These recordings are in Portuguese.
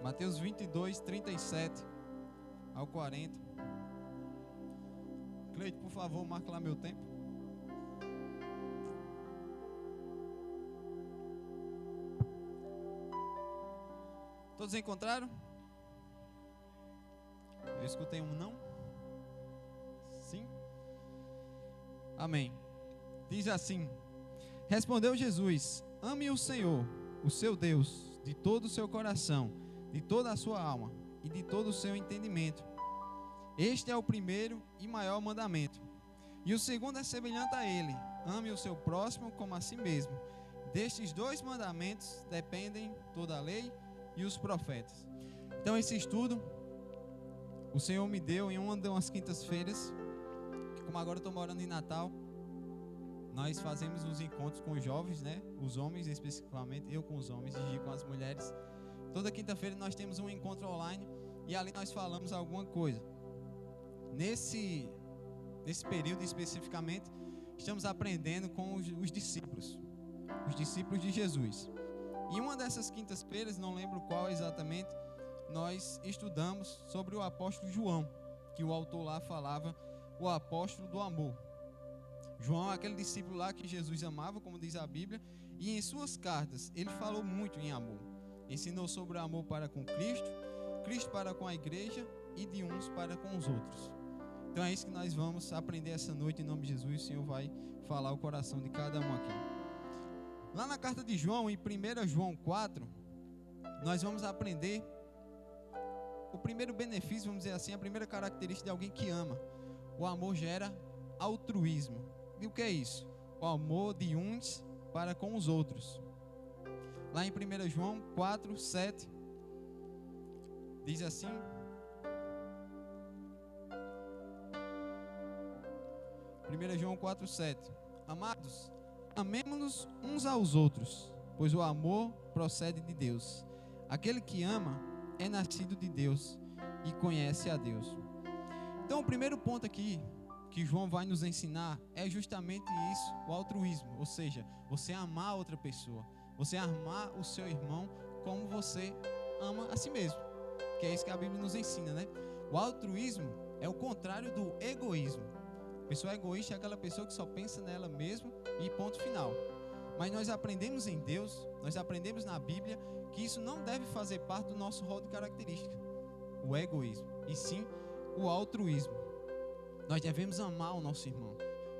Mateus 22, 37 ao 40. Cleide, por favor, marca lá meu tempo. Todos encontraram? Eu escutei um não? Sim? Amém. Diz assim: Respondeu Jesus: Ame o Senhor, o seu Deus, de todo o seu coração, de toda a sua alma e de todo o seu entendimento. Este é o primeiro e maior mandamento. E o segundo é semelhante a ele: ame o seu próximo como a si mesmo. Destes dois mandamentos dependem toda a lei e os profetas. Então, esse estudo o Senhor me deu em uma das quintas-feiras, que como agora eu estou morando em Natal, nós fazemos os encontros com os jovens, né? Os homens especificamente, eu com os homens, Gigi com as mulheres. Toda quinta-feira nós temos um encontro online e ali nós falamos alguma coisa. Nesse período especificamente, estamos aprendendo com os discípulos de Jesus. E uma dessas quintas-feiras, não lembro qual exatamente, nós estudamos sobre o apóstolo João, que o autor lá falava, o apóstolo do amor. João é aquele discípulo lá que Jesus amava, como diz a Bíblia, e em suas cartas ele falou muito em amor. Ensinou sobre o amor para com Cristo, Cristo para com a igreja e de uns para com os outros. Então é isso que nós vamos aprender essa noite em nome de Jesus. O Senhor vai falar o coração de cada um aqui. Lá na carta de João, em 1 João 4, nós vamos aprender o primeiro benefício, vamos dizer assim, a primeira característica de alguém que ama. O amor gera altruísmo. E o que é isso? O amor de uns para com os outros. Lá em 1 João 4, 7, diz assim: 1 João 4, 7: Amados, amemo-nos uns aos outros, pois o amor procede de Deus. Aquele que ama é nascido de Deus e conhece a Deus. Então, o primeiro ponto aqui que João vai nos ensinar é justamente isso, o altruísmo, ou seja, você amar outra pessoa, você amar o seu irmão como você ama a si mesmo, que é isso que a Bíblia nos ensina, né? O altruísmo é o contrário do egoísmo. A pessoa egoísta é aquela pessoa que só pensa nela mesma e ponto final. Mas nós aprendemos em Deus, nós aprendemos na Bíblia que isso não deve fazer parte do nosso rol de característica, o egoísmo, e sim o altruísmo. Nós devemos amar o nosso irmão,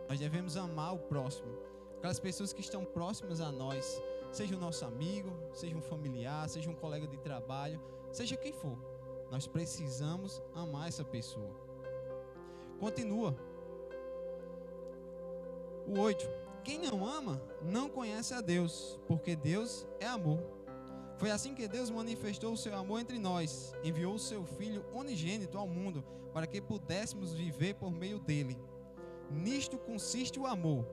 nós devemos amar o próximo, aquelas pessoas que estão próximas a nós, seja o nosso amigo, seja um familiar, seja um colega de trabalho, seja quem for, nós precisamos amar essa pessoa. Continua o 8: Quem não ama não conhece a Deus, porque Deus é amor. Foi assim que Deus manifestou o seu amor entre nós, enviou o seu Filho unigênito ao mundo, para que pudéssemos viver por meio dele. Nisto consiste o amor,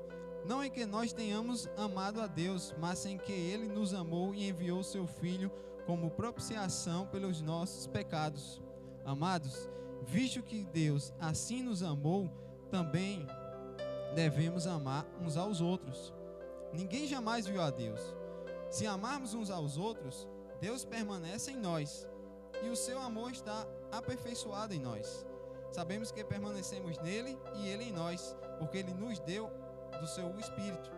não em que nós tenhamos amado a Deus, mas em que ele nos amou e enviou o seu Filho como propiciação pelos nossos pecados. Amados, visto que Deus assim nos amou, também devemos amar uns aos outros. Ninguém jamais viu a Deus. Se amarmos uns aos outros, Deus permanece em nós e o seu amor está aperfeiçoado em nós. Sabemos que permanecemos nele e ele em nós, porque ele nos deu do seu Espírito.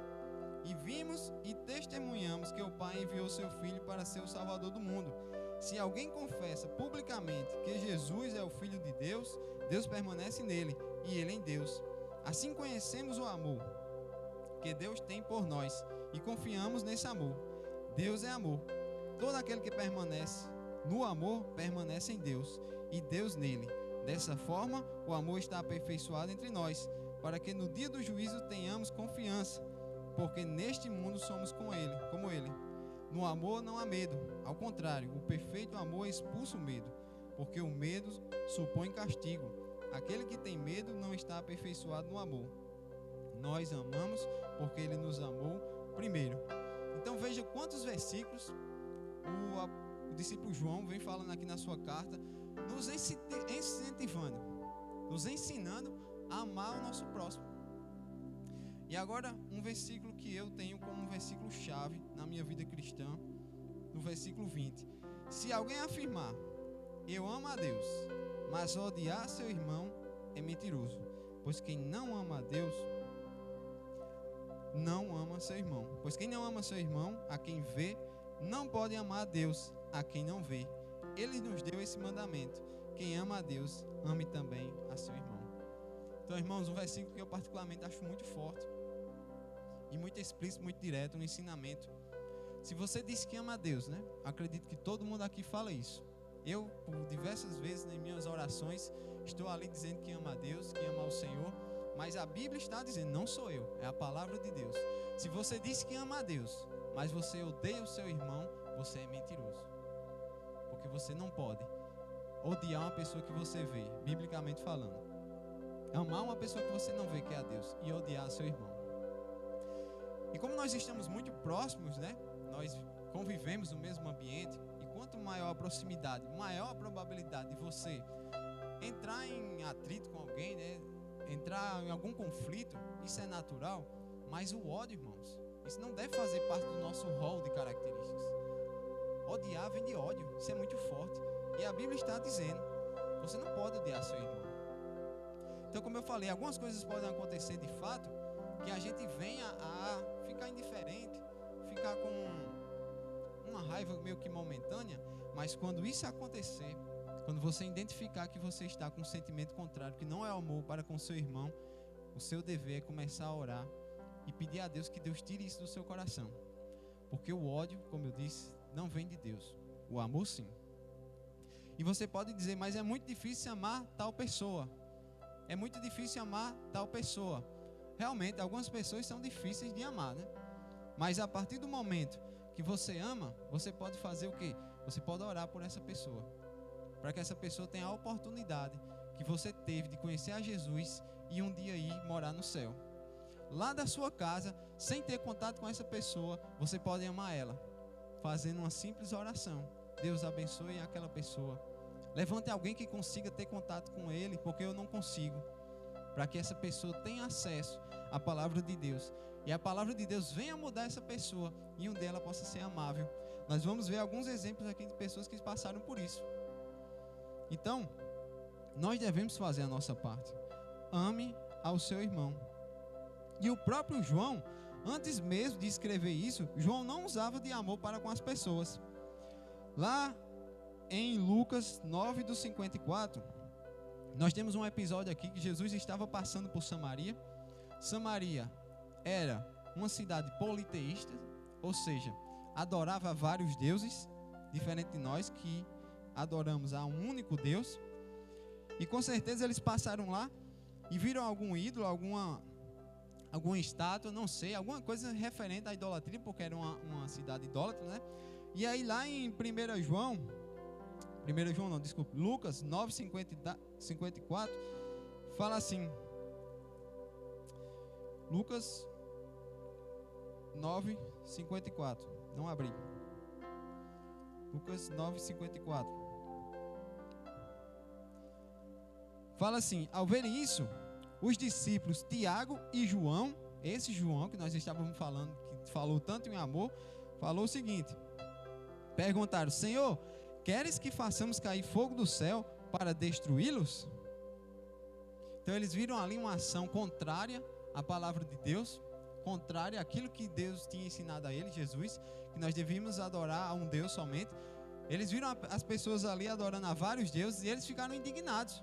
E vimos e testemunhamos que o Pai enviou seu Filho para ser o Salvador do mundo. Se alguém confessa publicamente que Jesus é o Filho de Deus, Deus permanece nele e ele em Deus. Assim conhecemos o amor que Deus tem por nós e confiamos nesse amor. Deus é amor. Todo aquele que permanece no amor permanece em Deus e Deus nele. Dessa forma, o amor está aperfeiçoado entre nós, para que no dia do juízo tenhamos confiança, porque neste mundo somos como ele. No amor não há medo, ao contrário, o perfeito amor expulsa o medo, porque o medo supõe castigo. Aquele que tem medo não está aperfeiçoado no amor. Nós amamos porque ele nos amou primeiro. Então veja quantos versículos o discípulo João vem falando aqui na sua carta, nos incentivando, nos ensinando a amar o nosso próximo. E agora um versículo que eu tenho como um versículo chave na minha vida cristã, no versículo 20: Se alguém afirmar, eu amo a Deus, mas odiar seu irmão, é mentiroso. Pois quem não ama a Deus, não ama seu irmão. Pois quem não ama seu irmão, a quem vê, não pode amar a Deus, a quem não vê. Ele nos deu esse mandamento: quem ama a Deus, ame também a seu irmão. Então, irmãos, um versículo que eu particularmente acho muito forte e muito explícito, muito direto no ensinamento. Se você diz que ama a Deus, né? Acredito que todo mundo aqui fala isso. Eu, por diversas vezes nas minhas orações, estou ali dizendo que ama a Deus, que ama ao Senhor, mas a Bíblia está dizendo, não sou eu, é a palavra de Deus. Se você diz que ama a Deus, mas você odeia o seu irmão, você é mentiroso. Porque você não pode odiar uma pessoa que você vê, biblicamente falando. Amar uma pessoa que você não vê, que é a Deus, e odiar seu irmão. E como nós estamos muito próximos, né? Nós convivemos no mesmo ambiente, e quanto maior a proximidade, maior a probabilidade de você entrar em atrito com alguém, né? Entrar em algum conflito, isso é natural, mas o ódio, irmãos, isso não deve fazer parte do nosso rol de características. Odiar vem de ódio, isso é muito forte. E a Bíblia está dizendo, você não pode odiar seu irmão. Então, como eu falei, algumas coisas podem acontecer de fato, que a gente venha a ficar indiferente, ficar com uma raiva meio que momentânea, mas quando isso acontecer, quando você identificar que você está com um sentimento contrário, que não é amor para com seu irmão, o seu dever é começar a orar e pedir a Deus que Deus tire isso do seu coração. Porque o ódio, como eu disse, não vem de Deus. O amor sim. E você pode dizer, mas é muito difícil amar tal pessoa. É muito difícil amar tal pessoa. Realmente, algumas pessoas são difíceis de amar, né? Mas a partir do momento que você ama, você pode fazer o quê? Você pode orar por essa pessoa, para que essa pessoa tenha a oportunidade que você teve de conhecer a Jesus e um dia ir morar no céu. Lá da sua casa, sem ter contato com essa pessoa, você pode amar ela, fazendo uma simples oração. Deus abençoe aquela pessoa. Levante alguém que consiga ter contato com ele, porque eu não consigo, para que essa pessoa tenha acesso à palavra de Deus. E a palavra de Deus venha mudar essa pessoa e um dia ela possa ser amável. Nós vamos ver alguns exemplos aqui de pessoas que passaram por isso. Então, nós devemos fazer a nossa parte. Ame ao seu irmão. E o próprio João, antes mesmo de escrever isso, João não usava de amor para com as pessoas. Lá em Lucas 9, do 54, nós temos um episódio aqui que Jesus estava passando por Samaria. Samaria era uma cidade politeísta, ou seja, adorava vários deuses, diferente de nós que adoramos a um único Deus. E com certeza eles passaram lá e viram algum ídolo, alguma estátua, não sei, alguma coisa referente à idolatria, porque era uma cidade idólatra, né? E aí lá em Lucas 9, 54, fala assim, Lucas 9, 54, não abri, Lucas 9, 54, fala assim, ao verem isso, os discípulos Tiago e João, esse João que nós estávamos falando, que falou tanto em amor, falou o seguinte, perguntaram, Senhor, queres que façamos cair fogo do céu para destruí-los? Então eles viram ali uma ação contrária à palavra de Deus, contrária àquilo que Deus tinha ensinado a eles, Jesus, que nós devíamos adorar a um Deus somente. Eles viram as pessoas ali adorando a vários deuses e eles ficaram indignados.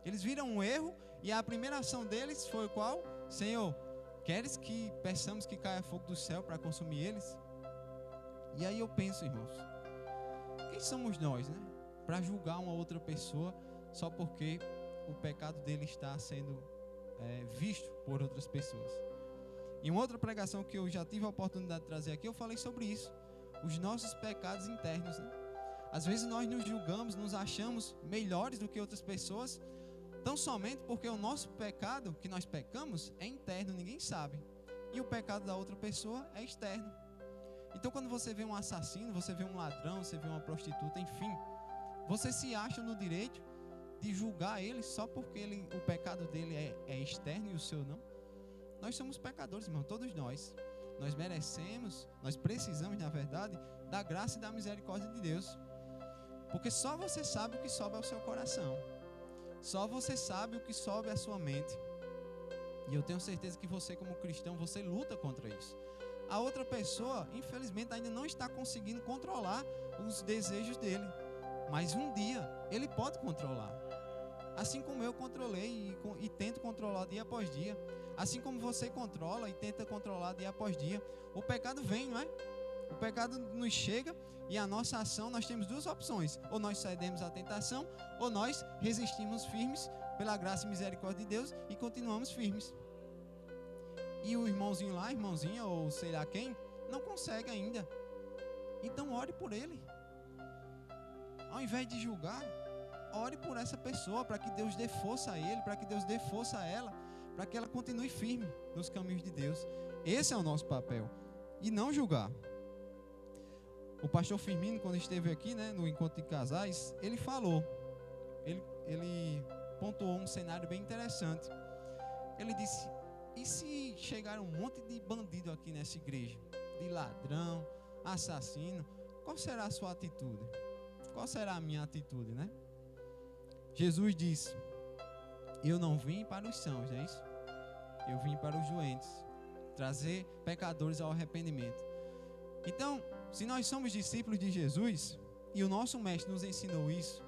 Eles viram um erro e a primeira ação deles foi qual? Senhor, queres que peçamos que caia fogo do céu para consumir eles? E aí eu penso, irmãos, quem somos nós, né? Para julgar uma outra pessoa só porque o pecado dele está sendo visto por outras pessoas. Em uma outra pregação que eu já tive a oportunidade de trazer aqui, eu falei sobre isso. Os nossos pecados internos, né? Às vezes nós nos julgamos, nos achamos melhores do que outras pessoas, tão somente porque o nosso pecado, que nós pecamos, é interno, ninguém sabe. E o pecado da outra pessoa é externo. Então quando você vê um assassino, você vê um ladrão, você vê uma prostituta, enfim, você se acha no direito de julgar ele só porque o pecado dele é externo e o seu não? Nós somos pecadores, irmão, todos nós. Nós merecemos, nós precisamos, na verdade, da graça e da misericórdia de Deus. Porque só você sabe o que sobe ao seu coração. Só você sabe o que sobe à sua mente. E eu tenho certeza que você, como cristão, você luta contra isso. A outra pessoa, infelizmente, ainda não está conseguindo controlar os desejos dele. Mas um dia, ele pode controlar. Assim como eu controlei e tento controlar dia após dia. Assim como você controla e tenta controlar dia após dia. O pecado vem, não é? O pecado nos chega e a nossa ação, nós temos duas opções. Ou nós cedemos à tentação, ou nós resistimos firmes pela graça e misericórdia de Deus e continuamos firmes. E o irmãozinho lá, irmãozinha, ou sei lá quem, não consegue ainda. Então ore por ele. Ao invés de julgar, ore por essa pessoa, para que Deus dê força a ele, para que Deus dê força a ela, para que ela continue firme nos caminhos de Deus. Esse é o nosso papel. E não julgar. O pastor Firmino, quando esteve aqui, né, no encontro de casais, ele falou, ele pontuou um cenário bem interessante. Ele disse: e se chegar um monte de bandido aqui nessa igreja, de ladrão, assassino, qual será a sua atitude? Qual será a minha atitude, né? Jesus disse: eu não vim para os sãos, não é isso? Eu vim para os doentes, trazer pecadores ao arrependimento. Então, se nós somos discípulos de Jesus e o nosso mestre nos ensinou isso,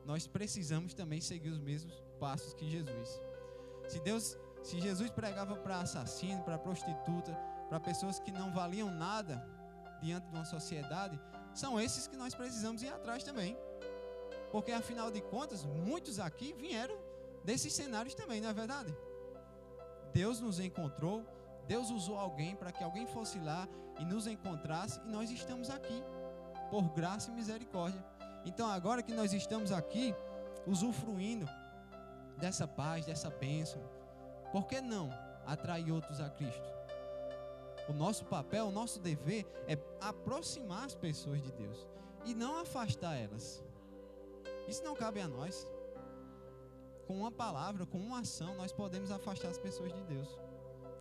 nós precisamos também seguir os mesmos passos que Jesus. Se Jesus pregava para assassino, para prostituta, para pessoas que não valiam nada diante de uma sociedade, são esses que nós precisamos ir atrás também. Porque afinal de contas, muitos aqui vieram desses cenários também, não é verdade? Deus nos encontrou, Deus usou alguém para que alguém fosse lá e nos encontrasse, e nós estamos aqui, por graça e misericórdia. Então agora que nós estamos aqui, usufruindo dessa paz, dessa bênção, por que não atrair outros a Cristo? O nosso papel, o nosso dever é aproximar as pessoas de Deus e não afastar elas. Isso não cabe a nós. Com uma palavra, com uma ação, nós podemos afastar as pessoas de Deus,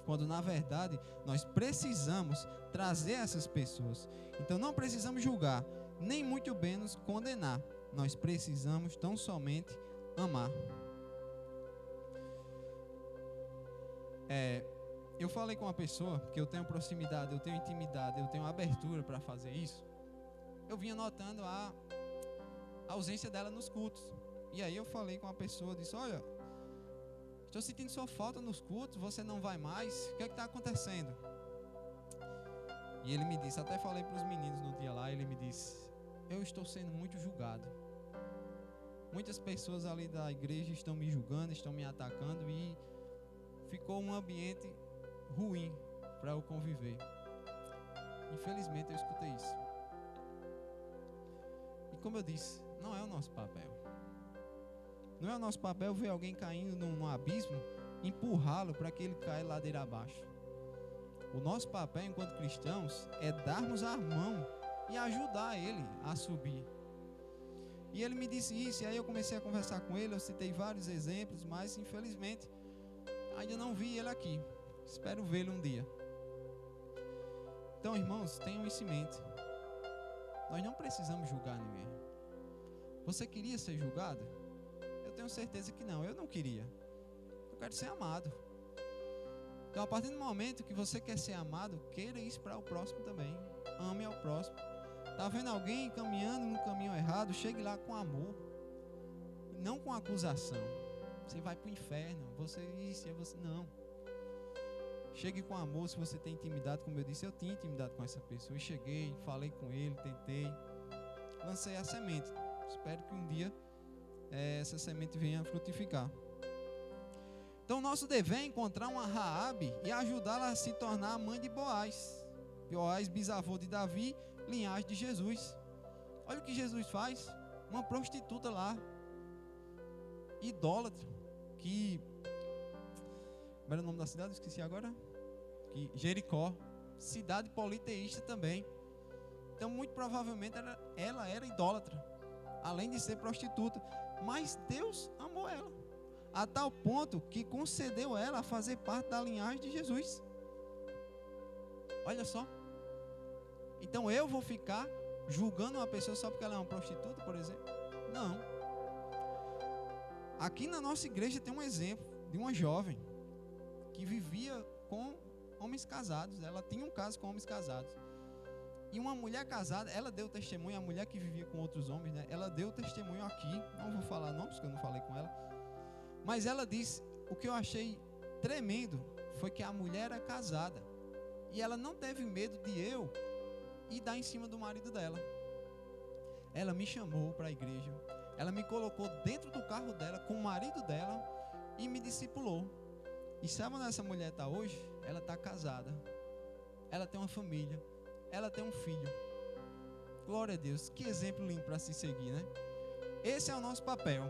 quando na verdade nós precisamos trazer essas pessoas. Então não precisamos julgar, nem muito menos condenar. Nós precisamos tão somente amar. Eu falei com uma pessoa que eu tenho proximidade, eu tenho intimidade, eu tenho abertura para fazer isso. Eu vinha notando a ausência dela nos cultos. E aí eu falei com uma pessoa, disse: olha, estou sentindo sua falta nos cultos, você não vai mais, o que é que está acontecendo? E ele me disse, até falei para os meninos no dia lá, ele me disse: eu estou sendo muito julgado. Muitas pessoas ali da igreja estão me julgando, estão me atacando, e ficou um ambiente ruim para eu conviver. Infelizmente eu escutei isso. E como eu disse, não é o nosso papel. Não é o nosso papel ver alguém caindo num abismo, empurrá-lo para que ele caia ladeira abaixo. O nosso papel enquanto cristãos é darmos a mão e ajudar ele a subir. E ele me disse isso, e aí eu comecei a conversar com ele, eu citei vários exemplos, mas infelizmente ainda não vi ele aqui. Espero vê-lo um dia. Então, irmãos, tenham isso em mente. Nós não precisamos julgar ninguém. Você queria ser julgado? Eu tenho certeza que não. Eu não queria. Eu quero ser amado. Então, a partir do momento que você quer ser amado, queira isso para o próximo também. Ame ao próximo. Está vendo alguém caminhando no caminho errado? Chegue lá com amor. Não com acusação. Você vai para o inferno. Você isso, você não. Chegue com amor. Se você tem intimidade, como eu disse, eu tinha intimidade com essa pessoa. Eu cheguei, falei com ele, tentei. Lancei a semente. Espero que um dia essa semente venha a frutificar. Então, nosso dever é encontrar uma Raabe e ajudá-la a se tornar a mãe de Boaz. Boaz, bisavô de Davi, linhagem de Jesus. Olha o que Jesus faz. Uma prostituta lá, idólatra, que... Como era o nome da cidade? Esqueci agora. Jericó. Cidade politeísta também. Então, muito provavelmente, ela era idólatra, além de ser prostituta. Mas Deus amou ela, a tal ponto que concedeu ela a fazer parte da linhagem de Jesus. Olha só. Então eu vou ficar julgando uma pessoa só porque ela é uma prostituta, por exemplo. Não. Aqui na nossa igreja tem um exemplo de uma jovem que vivia com homens casados. Ela tinha um caso com homens casados. E uma mulher casada, ela deu testemunho, a mulher que vivia com outros homens, né? Ela deu testemunho aqui. Não vou falar nomes, porque eu não falei com ela. Mas ela disse, o que eu achei tremendo foi que a mulher era casada. E ela não teve medo de eu ir dar em cima do marido dela. Ela me chamou para a igreja. Ela me colocou dentro do carro dela com o marido dela e me discipulou. E sabe onde essa mulher está hoje? Ela está casada. Ela tem uma família. Ela tem um filho. Glória a Deus. Que exemplo lindo para se seguir, né? Esse é o nosso papel.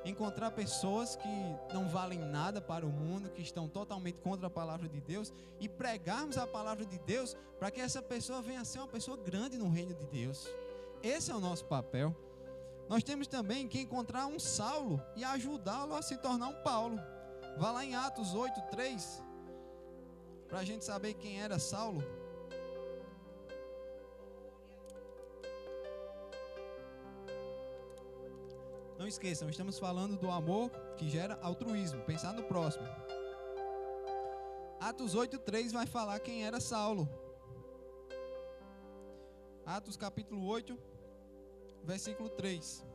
Encontrar pessoas que não valem nada para o mundo, que estão totalmente contra a palavra de Deus, e pregarmos a palavra de Deus para que essa pessoa venha a ser uma pessoa grande no reino de Deus. Esse é o nosso papel. Nós temos também que encontrar um Saulo e ajudá-lo a se tornar um Paulo. Vá lá em Atos 8:3, para a gente saber quem era Saulo. Não esqueçam, estamos falando do amor que gera altruísmo, pensar no próximo. Atos 8:3 vai falar quem era Saulo. Atos capítulo 8, versículo 3.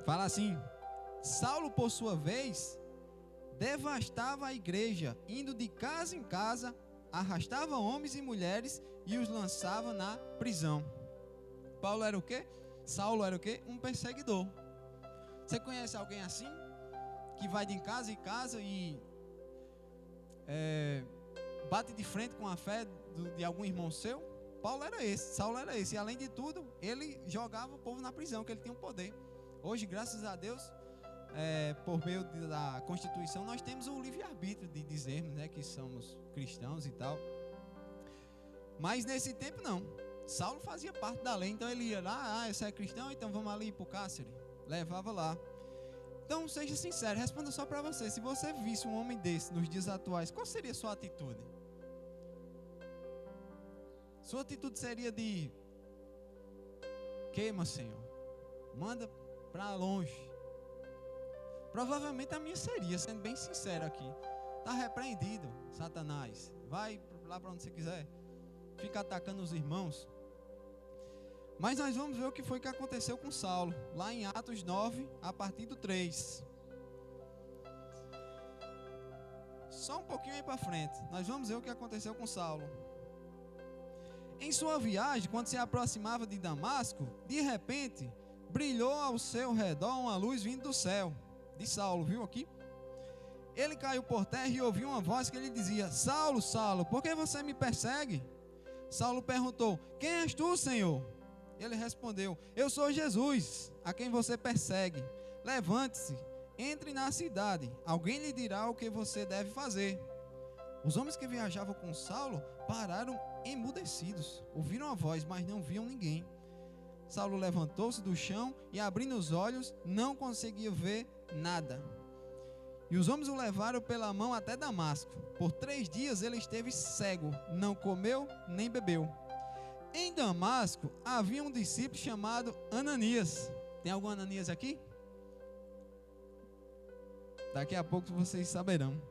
Fala assim: Saulo, por sua vez, devastava a igreja, indo de casa em casa, arrastava homens e mulheres e os lançava na prisão. Paulo era o quê? Saulo era o quê? Um perseguidor. Você conhece alguém assim? Que vai de casa em casa e bate de frente com a fé de algum irmão seu? Paulo era esse, Saulo era esse. E além de tudo, ele jogava o povo na prisão, que ele tinha um poder. Hoje, graças a Deus, por meio da Constituição, nós temos o livre-arbítrio de dizermos, né, que somos cristãos e tal. Mas nesse tempo não. Saulo fazia parte da lei, então ele ia lá, você é cristão, então vamos ali para o cárcere. Levava lá. Então seja sincero, responda só para você. Se você visse um homem desse nos dias atuais, qual seria a sua atitude? Sua atitude seria de: queima, Senhor, manda para longe. Provavelmente a minha seria, sendo bem sincero aqui. Está repreendido, Satanás. Vai lá para onde você quiser. Fica atacando os irmãos. Mas nós vamos ver o que foi que aconteceu com Saulo, lá em Atos 9, a partir do 3. Só um pouquinho aí para frente, nós vamos ver o que aconteceu com Saulo. Em sua viagem, quando se aproximava de Damasco, de repente, brilhou ao seu redor uma luz vindo do céu. De Saulo, viu aqui? Ele caiu por terra e ouviu uma voz que lhe dizia: Saulo, Saulo, por que você me persegue? Saulo perguntou: quem és tu, Senhor? Ele respondeu: eu sou Jesus, a quem você persegue. Levante-se, entre na cidade, alguém lhe dirá o que você deve fazer. Os homens que viajavam com Saulo pararam emudecidos, ouviram a voz, mas não viam ninguém. Saulo levantou-se do chão e, abrindo os olhos, não conseguia ver nada. E os homens o levaram pela mão até Damasco. Por 3 dias ele esteve cego, não comeu nem bebeu. Em Damasco havia um discípulo chamado Ananias. Tem algum Ananias aqui? Daqui a pouco vocês saberão.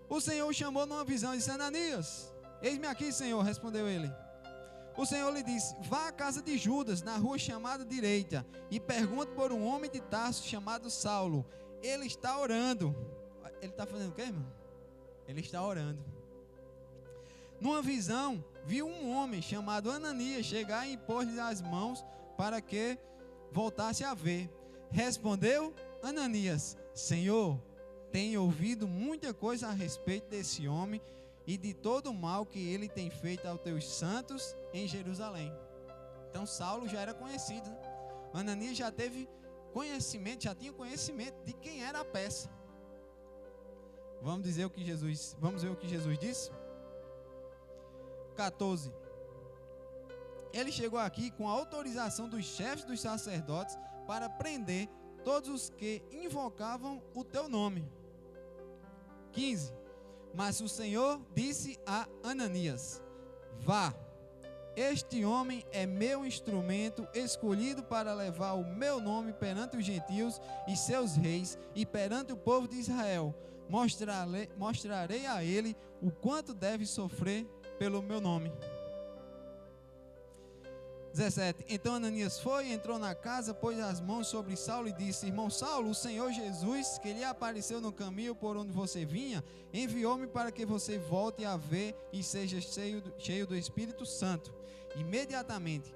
O Senhor o chamou numa visão e disse: Ananias, eis-me aqui, Senhor, respondeu ele. O Senhor lhe disse: vá à casa de Judas, na rua chamada Direita, e pergunte por um homem de Tarso chamado Saulo. Ele está orando. Ele está fazendo o quê, irmão? Ele está orando. Numa visão, viu um homem chamado Ananias chegar e impor-lhe as mãos para que voltasse a ver. Respondeu Ananias: Senhor, tenho ouvido muita coisa a respeito desse homem e de todo o mal que ele tem feito aos teus santos em Jerusalém. Então Saulo já era conhecido, né? Ananias já teve conhecimento, já tinha conhecimento de quem era a peça. Vamos ver o que Jesus disse? 14. Ele chegou aqui com a autorização dos chefes dos sacerdotes para prender todos os que invocavam o teu nome. 15. Mas o Senhor disse a Ananias: vá, este homem é meu instrumento escolhido para levar o meu nome perante os gentios e seus reis e perante o povo de Israel. Mostrarei a ele o quanto deve sofrer pelo meu nome. 17. Então Ananias foi, entrou na casa, pôs as mãos sobre Saulo e disse: irmão Saulo, o Senhor Jesus, que lhe apareceu no caminho por onde você vinha, enviou-me para que você volte a ver e seja cheio do Espírito Santo. Imediatamente,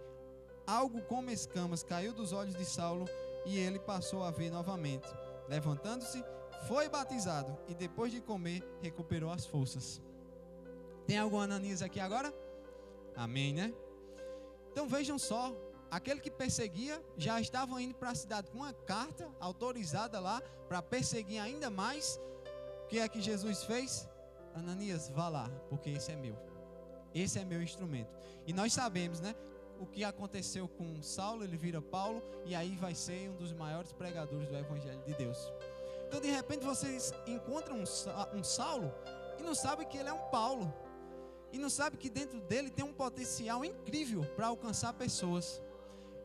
algo como escamas caiu dos olhos de Saulo e ele passou a ver novamente. Levantando-se, foi batizado e depois de comer, recuperou as forças. Tem algum Ananias aqui agora? Amém, né? Então vejam só, aquele que perseguia já estava indo para a cidade com uma carta autorizada lá para perseguir ainda mais. O que é que Jesus fez? Ananias, vá lá, porque esse é meu. Esse é meu instrumento. E nós sabemos, né? O que aconteceu com Saulo, ele vira Paulo e aí vai ser um dos maiores pregadores do Evangelho de Deus. Então de repente vocês encontram um Saulo e não sabem que ele é um Paulo. E não sabe que dentro dele tem um potencial incrível para alcançar pessoas.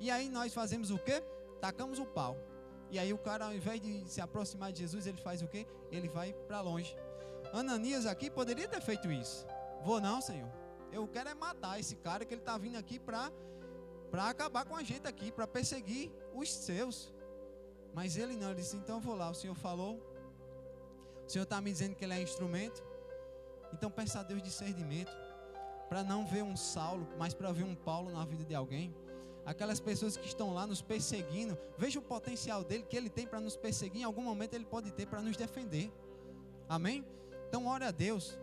E aí nós fazemos o quê? Tacamos o pau. E aí o cara, ao invés de se aproximar de Jesus, ele faz o quê? Ele vai para longe. Ananias aqui poderia ter feito isso. Vou não, Senhor. Eu quero é matar esse cara, que ele está vindo aqui para acabar com a gente aqui, para perseguir os seus. Mas ele não, ele disse: então eu vou lá, o Senhor falou. O Senhor está me dizendo que ele é instrumento. Então peça a Deus discernimento para não ver um Saulo, mas para ver um Paulo na vida de alguém. Aquelas pessoas que estão lá nos perseguindo, veja o potencial dele, que ele tem para nos perseguir. Em algum momento ele pode ter para nos defender. Amém? Então ore a Deus,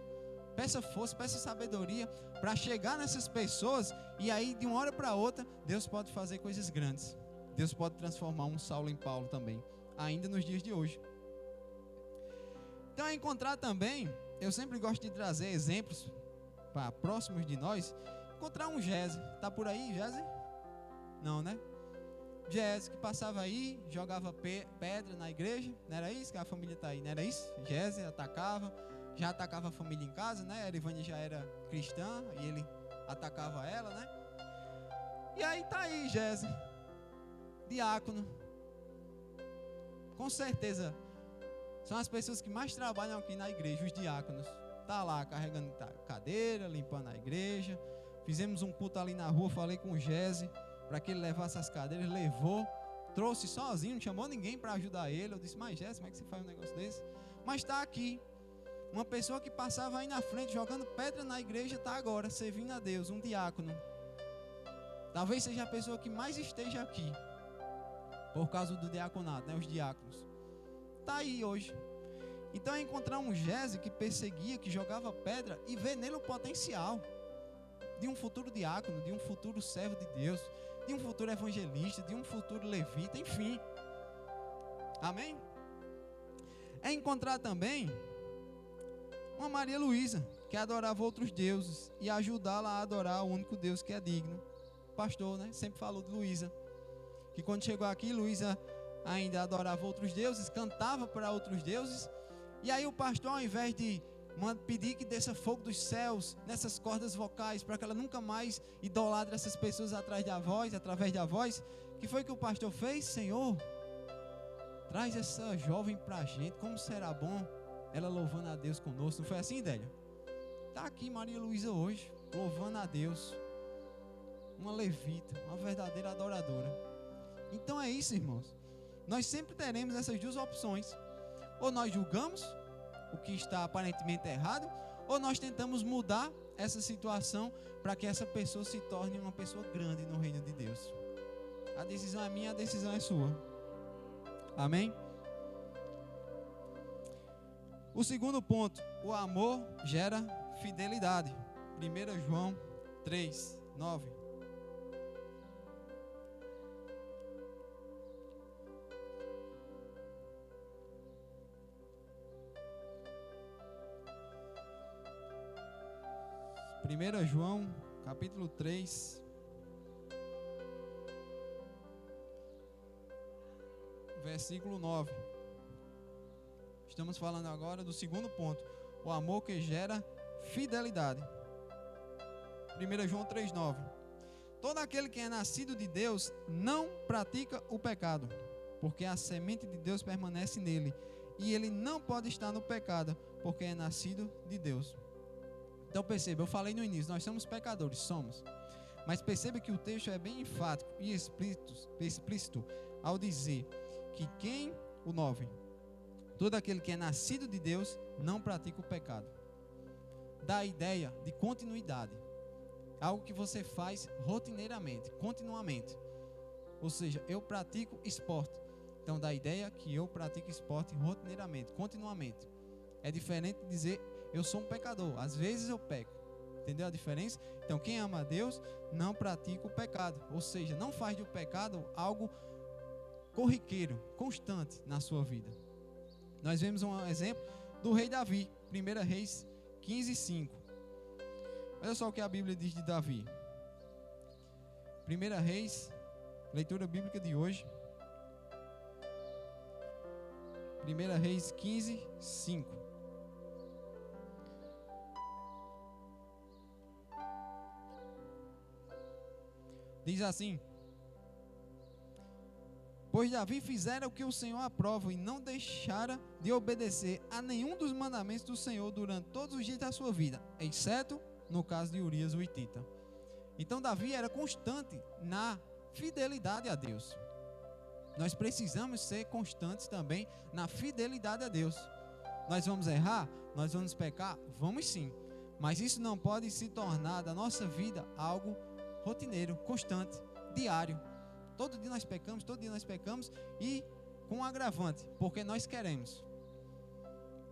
peça força, peça sabedoria para chegar nessas pessoas. E aí de uma hora para outra Deus pode fazer coisas grandes. Deus pode transformar um Saulo em Paulo também, ainda nos dias de hoje. Então é encontrar também, eu sempre gosto de trazer exemplos para próximos de nós. Encontrar um Gese. Está por aí, Gese? Não, né? Gese que passava aí, jogava pedra na igreja. Não era isso? Que a família está aí, não era isso? Gese atacava, já atacava a família em casa, né? A Erivânia já era cristã e ele atacava ela, né? E aí está aí Gese, diácono. Com certeza são as pessoas que mais trabalham aqui na igreja, os diáconos. Tá lá carregando cadeira, limpando a igreja. Fizemos um culto ali na rua, falei com o Gese para que ele levasse as cadeiras, levou, trouxe sozinho, não chamou ninguém para ajudar ele. Eu disse: mas Gese, como é que você faz um negócio desse? Mas está aqui, uma pessoa que passava aí na frente jogando pedra na igreja, está agora servindo a Deus, um diácono. Talvez seja a pessoa que mais esteja aqui por causa do diaconato, né? Os diáconos. Está aí hoje. Então é encontrar um Gese que perseguia, que jogava pedra e ver nele o potencial de um futuro diácono, de um futuro servo de Deus, de um futuro evangelista, de um futuro levita, enfim. Amém? É encontrar também uma Maria Luísa, que adorava outros deuses, e ajudá-la a adorar o único Deus que é digno. Pastor, né? Sempre falou de Luísa, que quando chegou aqui, Luísa ainda adorava outros deuses, cantava para outros deuses. E aí o pastor, ao invés de pedir que desça fogo dos céus nessas cordas vocais, para que ela nunca mais idolatre essas pessoas através da voz, que foi que o pastor fez? Senhor, traz essa jovem para a gente, como será bom ela louvando a Deus conosco. Não foi assim, Délia? Está aqui Maria Luísa hoje, louvando a Deus, uma levita, uma verdadeira adoradora. Então é isso, irmãos. Nós sempre teremos essas duas opções. Ou nós julgamos o que está aparentemente errado, ou nós tentamos mudar essa situação para que essa pessoa se torne uma pessoa grande no reino de Deus. A decisão é minha, a decisão é sua. Amém? O segundo ponto, o amor gera fidelidade. 1 João 3, 9. Primeira João, capítulo 3, versículo 9. Estamos falando agora do segundo ponto. o amor que gera fidelidade. 1 João 3,9. Todo aquele que é nascido de Deus não pratica o pecado, porque a semente de Deus permanece nele, e ele não pode estar no pecado, porque é nascido de Deus. Então perceba, eu falei no início, nós somos pecadores, somos. Mas perceba que o texto é bem enfático e explícito ao dizer que o 9, todo aquele que é nascido de Deus não pratica o pecado. Dá a ideia de continuidade. Algo que você faz rotineiramente, continuamente. Ou seja, eu pratico esporte. Então dá a ideia que eu pratico esporte rotineiramente, continuamente. É diferente de dizer eu sou um pecador. Às vezes eu peco. Entendeu a diferença? Então quem ama a Deus não pratica o pecado. Ou seja, não faz do pecado algo corriqueiro, constante na sua vida. Nós vemos um exemplo do rei Davi, 1 Reis 15:5. Olha só o que a Bíblia diz de Davi. 1 Reis, leitura bíblica de hoje. 1 Reis 15:5. Diz assim: pois Davi fizera o que o Senhor aprova e não deixara de obedecer a nenhum dos mandamentos do Senhor durante todos os dias da sua vida, exceto no caso de Urias o hitita. Então Davi era constante na fidelidade a Deus. Nós precisamos ser constantes também na fidelidade a Deus. Nós vamos errar? Nós vamos pecar? Vamos sim. Mas isso não pode se tornar da nossa vida algo rotineiro, constante, diário. Todo dia nós pecamos e com um agravante, porque nós queremos.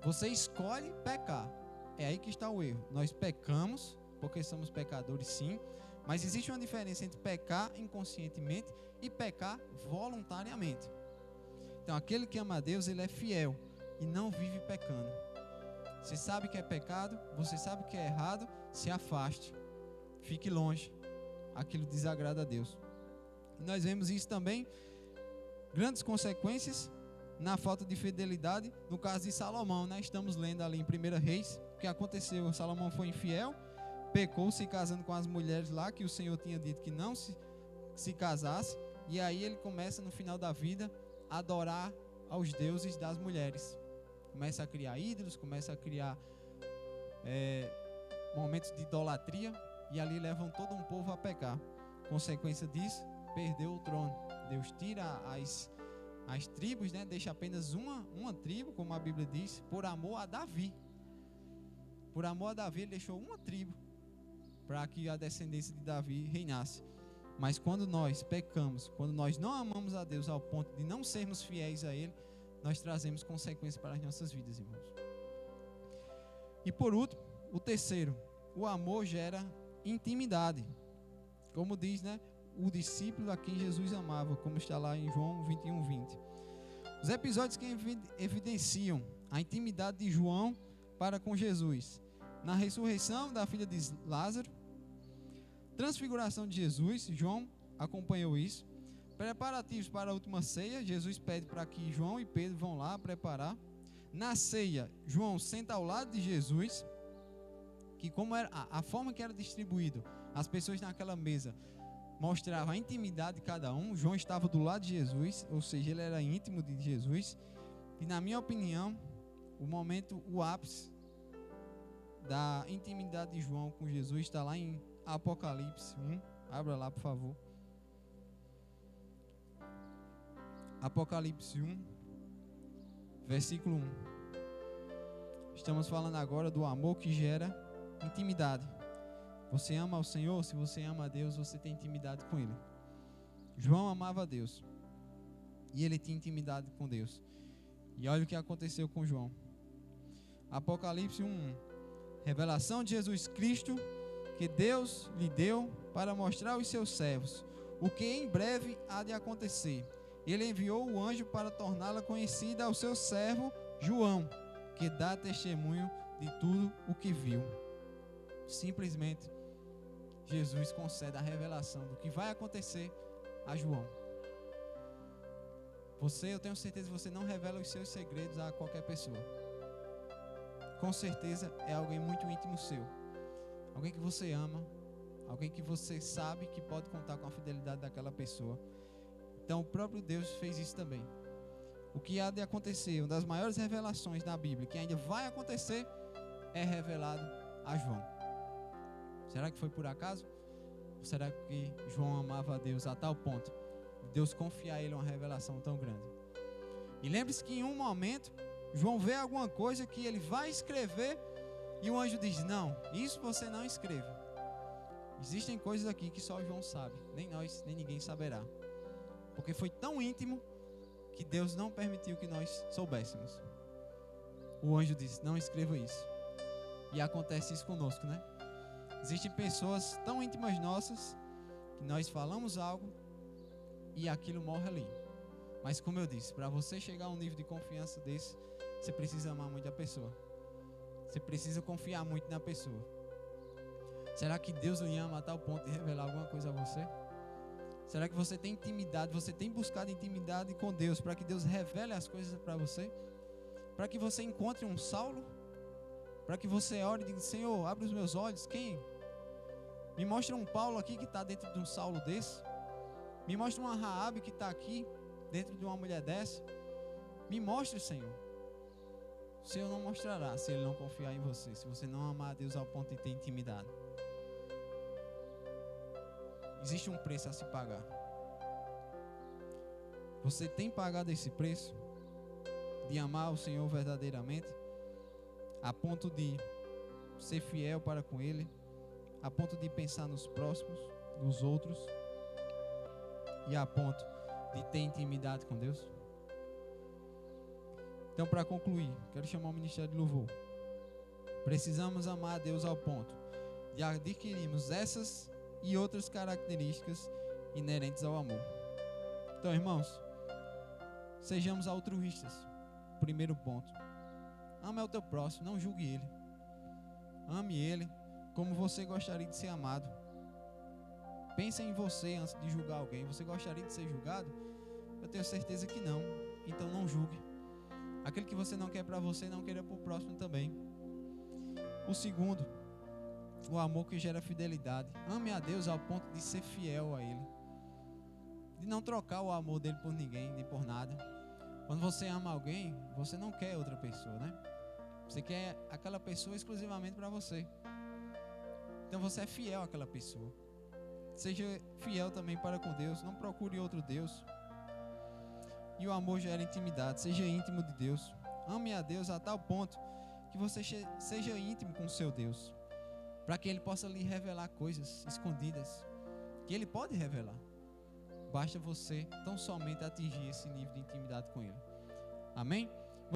Você escolhe pecar. É aí que está o erro. Nós pecamos, porque somos pecadores sim, mas existe uma diferença entre pecar inconscientemente e pecar voluntariamente. Então aquele que ama a Deus, ele é fiel e não vive pecando. Você sabe que é pecado, você sabe que é errado, se afaste, fique longe. Aquilo desagrada a Deus. E nós vemos isso também, grandes consequências na falta de fidelidade, no caso de Salomão, né? Estamos lendo ali em 1 Reis, o que aconteceu, Salomão foi infiel, pecou se casando com as mulheres lá, que o Senhor tinha dito que não se casasse, e aí ele começa no final da vida a adorar aos deuses das mulheres, começa a criar ídolos, começa a criar momentos de idolatria, e ali levam todo um povo a pecar. Consequência disso, perdeu o trono. Deus tira as tribos, né? Deixa apenas uma tribo, como a Bíblia diz, por amor a Davi. Por amor a Davi, ele deixou uma tribo para que a descendência de Davi reinasse. Mas quando nós pecamos, quando nós não amamos a Deus ao ponto de não sermos fiéis a Ele, nós trazemos consequências para as nossas vidas, irmãos. E por último, o terceiro, o amor gera intimidade. Como diz, né? O discípulo a quem Jesus amava, como está lá em João 21:20. Os episódios que evidenciam a intimidade de João para com Jesus: na ressurreição da filha de Lázaro, transfiguração de Jesus, João acompanhou isso. Preparativos para a última ceia, Jesus pede para que João e Pedro vão lá preparar. Na ceia, João senta ao lado de Jesus, que como era a forma que era distribuído, as pessoas naquela mesa mostrava a intimidade de cada um. João estava do lado de Jesus, ou seja, ele era íntimo de Jesus. E na minha opinião, o ápice da intimidade de João com Jesus está lá em Apocalipse 1. Abra lá, por favor. Apocalipse 1, versículo 1. Estamos falando agora do amor que gera intimidade. Você ama ao Senhor? Se você ama a Deus, você tem intimidade com Ele. João amava a Deus e ele tinha intimidade com Deus. E olha o que aconteceu com João. Apocalipse 1:1. Revelação de Jesus Cristo que Deus lhe deu para mostrar aos seus servos o que em breve há de acontecer. Ele enviou o anjo para torná-la conhecida ao seu servo João, que dá testemunho de tudo o que viu. Simplesmente Jesus concede a revelação do que vai acontecer a João. Eu tenho certeza que você não revela os seus segredos a qualquer pessoa. com certeza é alguém muito íntimo seu. Alguém que você ama, alguém que você sabe que pode contar com a fidelidade daquela pessoa. Então o próprio Deus fez isso também. O que há de acontecer, uma das maiores revelações da Bíblia, que ainda vai acontecer, é revelado a João. Será que foi por acaso? Ou será que João amava a Deus a tal ponto de Deus confiar a ele uma revelação tão grande? E lembre-se que em um momento, João vê alguma coisa que ele vai escrever e o anjo diz: não, isso você não escreva. Existem coisas aqui que só João sabe, nem nós, nem ninguém saberá. Porque foi tão íntimo que Deus não permitiu que nós soubéssemos. O anjo disse: não escreva isso. E acontece isso conosco, né? Existem pessoas tão íntimas nossas que nós falamos algo e aquilo morre ali. Mas como eu disse, para você chegar a um nível de confiança desse, você precisa amar muito a pessoa. Você precisa confiar muito na pessoa. Será que Deus lhe ama a tal ponto de revelar alguma coisa a você? Será que você tem intimidade, você tem buscado intimidade com Deus para que Deus revele as coisas para você? Para que você encontre um Saulo? Para que você ore e diga: Senhor, abre os meus olhos. Quem? Me mostra um Paulo aqui que está dentro de um Saulo desse. Me mostra uma Raabe que está aqui dentro de uma mulher dessa. Me mostre, Senhor. O Senhor não mostrará se Ele não confiar em você, se você não amar a Deus ao ponto de ter intimidade. Existe um preço a se pagar. Você tem pagado esse preço de amar o Senhor verdadeiramente, a ponto de ser fiel para com Ele, a ponto de pensar nos próximos, nos outros, e a ponto de ter intimidade com Deus? Então, para concluir, quero chamar o Ministério de Louvor. Precisamos amar a Deus ao ponto de adquirirmos essas e outras características inerentes ao amor. Então, irmãos, sejamos altruístas. Primeiro ponto: ame ao teu próximo, não julgue ele. Ame ele como você gostaria de ser amado. Pense em você antes de julgar alguém. Você gostaria de ser julgado? Eu tenho certeza que não. Então não julgue. Aquele que você não quer para você, não queira para o próximo também. O segundo, o amor que gera fidelidade. Ame a Deus ao ponto de ser fiel a Ele, de não trocar o amor dele por ninguém, nem por nada. Quando você ama alguém, você não quer outra pessoa, né? Você quer aquela pessoa exclusivamente para você. Então você é fiel àquela pessoa. Seja fiel também para com Deus. Não procure outro Deus. E o amor gera intimidade. Seja íntimo de Deus. Ame a Deus a tal ponto que você seja íntimo com o seu Deus, para que Ele possa lhe revelar coisas escondidas que Ele pode revelar. Basta você tão somente atingir esse nível de intimidade com Ele. Amém?